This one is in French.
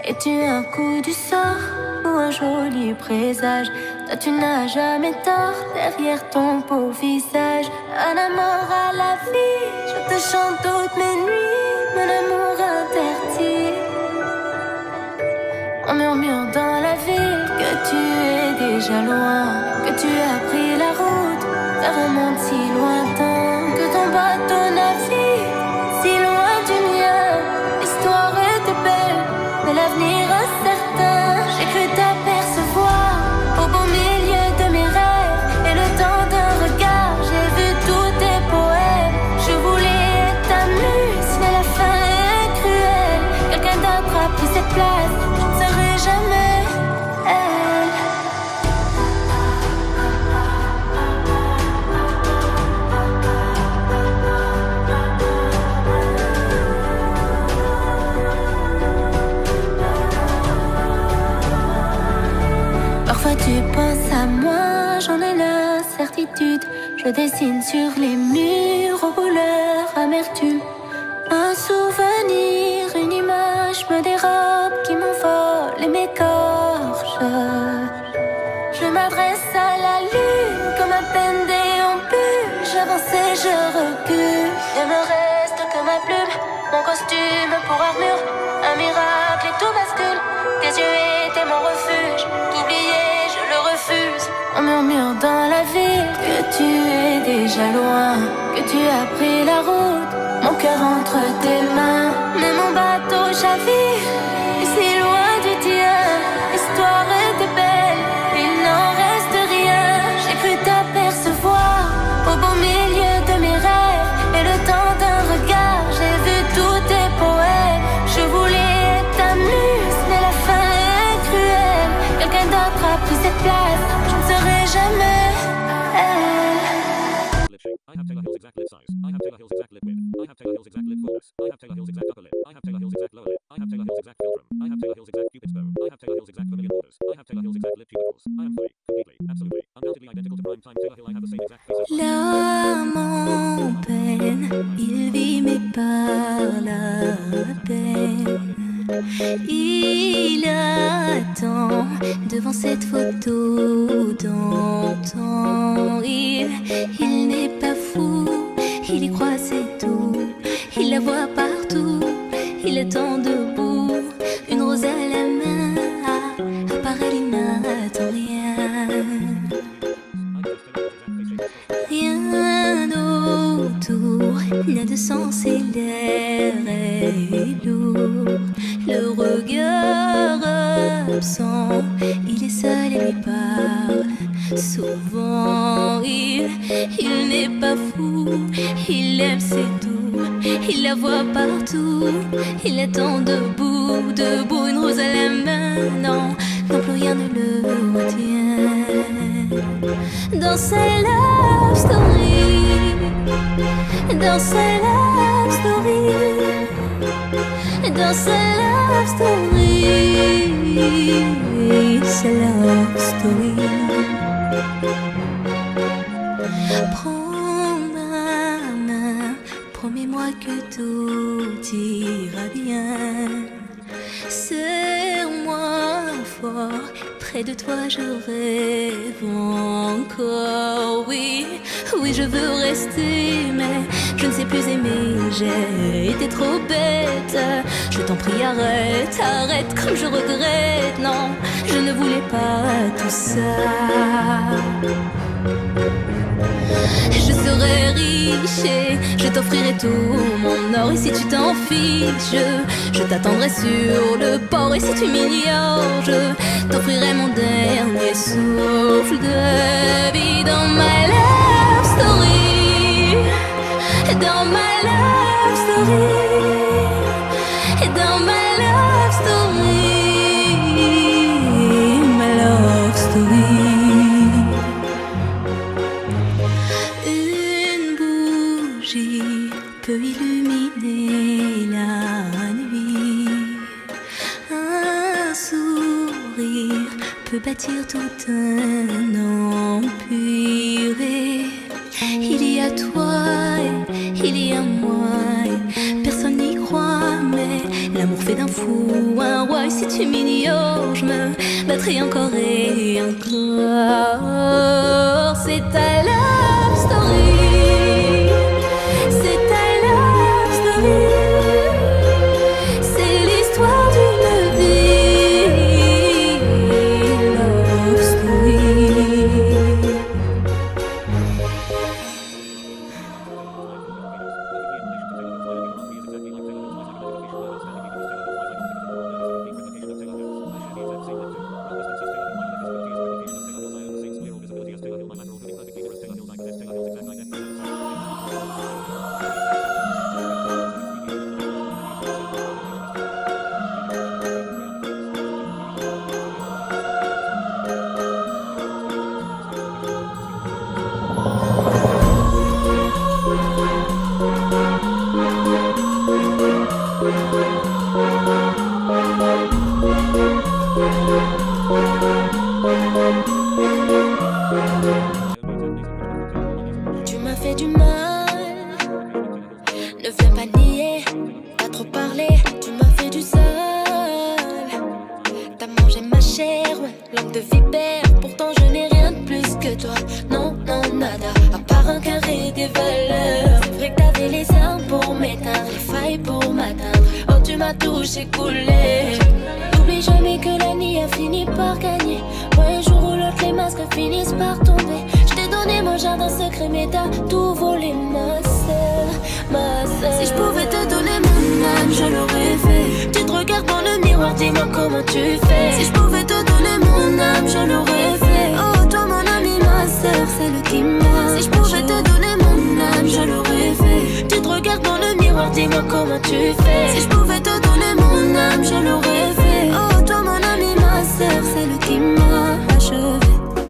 Es-tu un coup du sort ou un joli présage? Toi tu n'as jamais tort derrière ton beau visage. Un amour à la vie, je te chante toutes mes nuits, mon amour interdit. On murmure dans la ville que tu es déjà loin, que tu as pris la route vers un monde si lointain, que ton bateau navigue si loin du mien. L'histoire était belle, mais l'avenir incertain. J'ai cru t'apercevoir au beau milieu de mes rêves, et le temps d'un regard, j'ai vu tous tes poèmes. Je voulais être ta muse, mais la fin est cruelle. Quelqu'un d'autre a pris cette place, je ne serai jamais elle. Parfois tu penses à moi, j'en ai la certitude. Je dessine sur les murs aux couleurs amertume. Un souvenir, une image me dérobe qui m'envole et m'écorche. Je m'adresse à la lune comme à peine déambule. J'avance et je recule. Il me reste que ma plume, mon costume pour armure. Un miracle et tout bascule. Tes yeux étaient mon refuge. T'oublier, je le refuse. On murmure dans la ville que tu es déjà loin, que tu as pris la route, mon cœur entre tes mains. Mais mon bateau chavire, et si loin du tien. L'histoire était belle, il n'en reste rien. J'ai cru t'apercevoir au beau milieu de mes rêves, et le temps d'un regard, j'ai vu tous tes poèmes. Je voulais être ta muse, mais la fin est cruelle. Quelqu'un d'autre a pris cette place, je ne serai jamais elle. I have Taylor Hill's exact lip size. I have Taylor Hill's exact lip width. I have Taylor Hill's exact lip fullness. I have Taylor Hill's exact upper lip. I have Taylor Hill's exact lower lip. I have Taylor Hill's exact fulcrum. I have Taylor Hill's exact cupid's bow. I have Taylor Hill's exact vermilion borders. I have Taylor Hill's exact lip tubercles. I am fully, completely, absolutely, undoubtedly identical to prime time Taylor Hill. I have the same exact face. L'âme en peine, il vit mais par la peine. Il attend devant cette photo d'antan. Il n'est pas fou, il y croit c'est tout. Il la voit partout, il attend debout. Une rose à la main, à part elle il n'attend rien. Rien autour n'a de sens et l'air est lourd. Le regard absent, il est seul et lui parle. Souvent il n'est pas fou, il aime c'est tout. Il la voit partout, il attend debout, debout, une rose à la main. Non, non plus rien ne le retient. Dans sa love story, dans sa love story, dans sa love story, sa love story. Prends ma main, promets-moi que tout ira bien. Serre-moi fort, près de toi je rêve encore. Oui, oui je veux rester, mais je ne sais plus aimer. J'ai été trop bête, je t'en prie arrête, arrête comme je regrette. Non, je ne voulais pas tout ça. Je serai riche et je t'offrirai tout mon or. Et si tu t'en fiches, je t'attendrai sur le port. Et si tu m'ignores, je t'offrirai mon dernier souffle de vie. Dans ma love story, dans ma love story, dans ma love story, ma love story. Peut illuminer la nuit. Un sourire peut bâtir tout un empire. Et il y a toi, et il y a moi. Et personne n'y croit, mais l'amour fait d'un fou un roi. Et si tu m'ignores, je me battrai encore et encore. C'est ta love story. C'est ta love story. C'est l'histoire d'une vie. Love story. Tu m'as fait du mal, ne viens pas nier, pas trop parler, tu m'as fait du sale. T'as mangé ma chair, ouais, langue de vipère, pourtant je n'ai rien de plus que toi. Non, non, nada, à part un carré des valeurs. C'est vrai que t'avais les armes pour m'éteindre, les failles pour m'atteindre. Oh, tu m'as touché, coulé. N'oublie jamais que la nuit a fini par gagner. Ouais, un jour ou l'autre, les masques finissent par tomber. Je t'ai donné mon jardin secret, mais t'as tout volé, ma sœur, ma sœur. Si je pouvais te donner mon âme, je l'aurais fait. Tu te regardes dans le miroir, dis-moi comment tu fais. Si je pouvais te donner mon âme, je l'aurais fait. Oh, toi mon ami, ma sœur, celle qui m'a. Si je pouvais te donner mon âme, je l'aurais fait. Tu te regardes dans le miroir, dis-moi comment tu fais. Si je pouvais te donner mon âme,